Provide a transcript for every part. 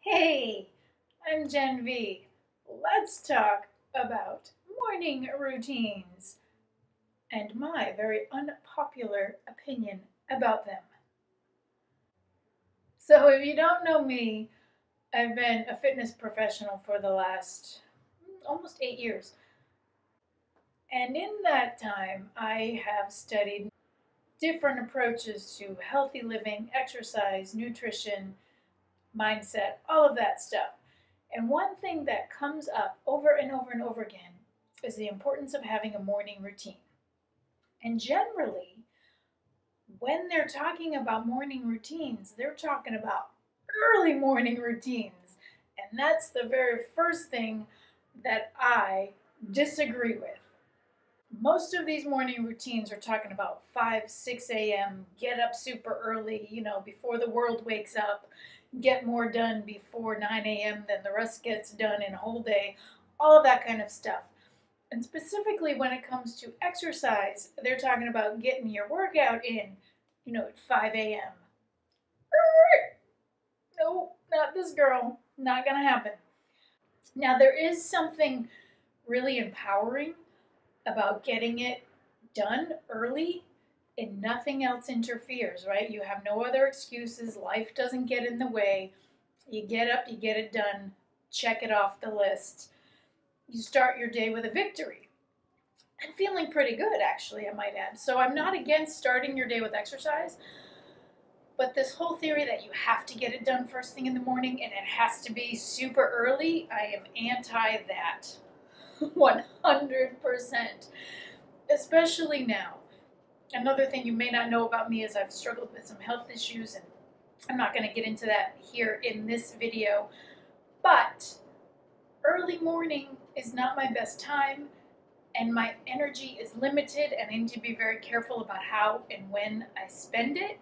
Hey, I'm Gen V. Let's talk about morning routines and my very unpopular opinion about them. So, if you don't know me, I've been a fitness professional for the last almost 8 years. And in that time, I have studied different approaches to healthy living, exercise, nutrition, mindset, all of that stuff. And one thing that comes up over and over and over again is the importance of having a morning routine. And generally, when they're talking about morning routines, they're talking about early morning routines. And that's the very first thing that I disagree with. Most of these morning routines are talking about 5, 6 a.m., get up super early, before the world wakes up, get more done before 9 a.m. than the rest gets done in a whole day, all of that kind of stuff. And specifically when it comes to exercise, they're talking about getting your workout in, at 5 a.m. No, not this girl. Not going to happen. Now, there is something really empowering about getting it done early and nothing else interferes, right? You have no other excuses. Life doesn't get in the way. You get up, you get it done, check it off the list. You start your day with a victory. And feeling pretty good, actually, I might add. So I'm not against starting your day with exercise, but this whole theory that you have to get it done first thing in the morning and it has to be super early, I am anti that. 100%. Especially now. Another thing you may not know about me is I've struggled with some health issues, and I'm not going to get into that here in this video. But early morning is not my best time, and my energy is limited, and I need to be very careful about how and when I spend it.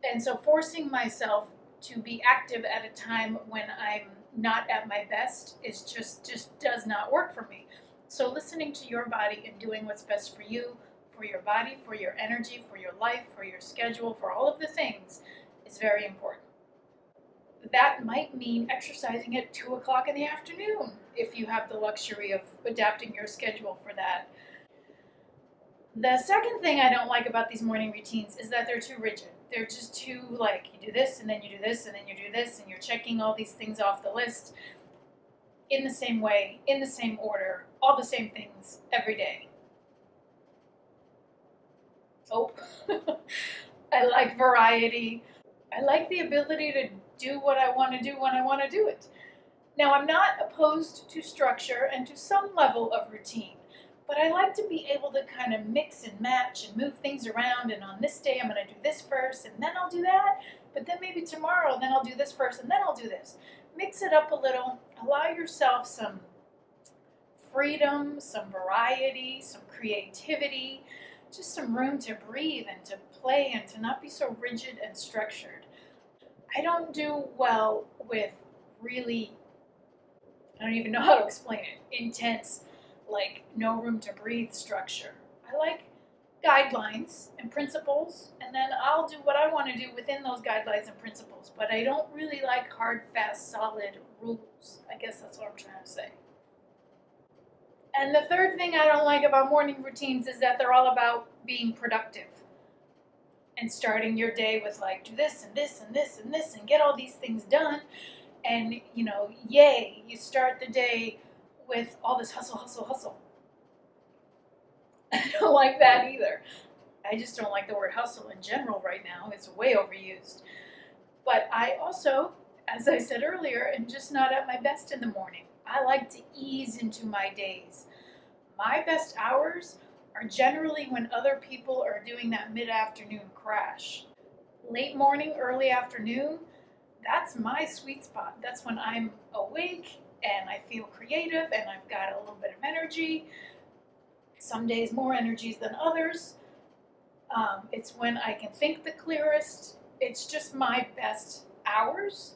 And so forcing myself to be active at a time when I'm not at my best is just does not work for me. So listening to your body and doing what's best for you, for your body, for your energy, for your life, for your schedule, for all of the things is very important. That might mean exercising at 2 o'clock in the afternoon if you have the luxury of adapting your schedule for that. The second thing I don't like about these morning routines is that they're too rigid. They're just too, like, you do this and then you do this and then you do this and you're checking all these things off the list in the same way, in the same order, all the same things every day. Oh, I like variety. I like the ability to do what I want to do when I want to do it. Now, I'm not opposed to structure and to some level of routine, but I like to be able to kind of mix and match and move things around, and on this day I'm going to do this first and then I'll do that, but then maybe tomorrow then I'll do this first and then I'll do this. Mix it up a little, allow yourself some freedom, some variety, some creativity, just some room to breathe and to play and to not be so rigid and structured. I don't do well with really, I don't even know how to explain it, intense, like no room to breathe structure. I like guidelines and principles, and then I'll do what I want to do within those guidelines and principles, but I don't really like hard, fast, solid rules. I guess that's what I'm trying to say. And the third thing I don't like about morning routines is that they're all about being productive and starting your day with, like, do this and this and this and this and get all these things done. And, yay, you start the day with all this hustle, hustle, hustle. I don't like that either. I just don't like the word hustle in general right now. It's way overused. But I also, as I said earlier, am just not at my best in the morning. I like to ease into my days. My best hours are generally when other people are doing that mid-afternoon crash. Late morning, early afternoon, that's my sweet spot. That's when I'm awake and I feel creative and I've got a little bit of energy. Some days more energies than others. It's when I can think the clearest. It's just my best hours.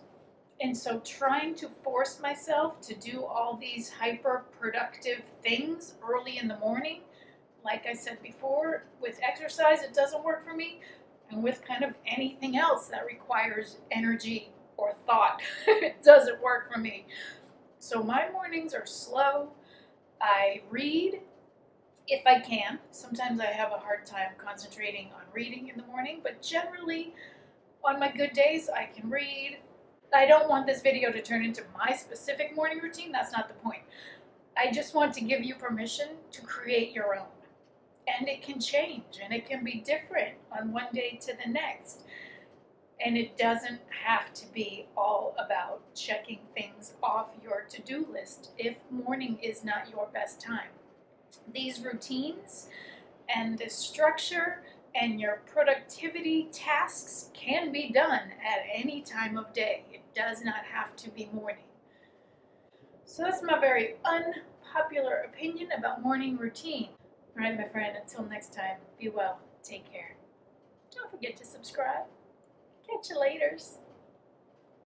And so trying to force myself to do all these hyper productive things early in the morning, like I said before, with exercise, it doesn't work for me. And with kind of anything else that requires energy or thought, it doesn't work for me. So my mornings are slow. I read if I can. Sometimes I have a hard time concentrating on reading in the morning, but generally on my good days I can read. I don't want this video to turn into my specific morning routine. That's not the point. I just want to give you permission to create your own. And it can change and it can be different on one day to the next. And it doesn't have to be all about checking things off your to-do list if morning is not your best time. These routines and the structure and your productivity tasks can be done at any time of day. It does not have to be morning. So that's my very unpopular opinion about morning routine. All right, my friend, until next time, be well, take care. Don't forget to subscribe. Catch you laters.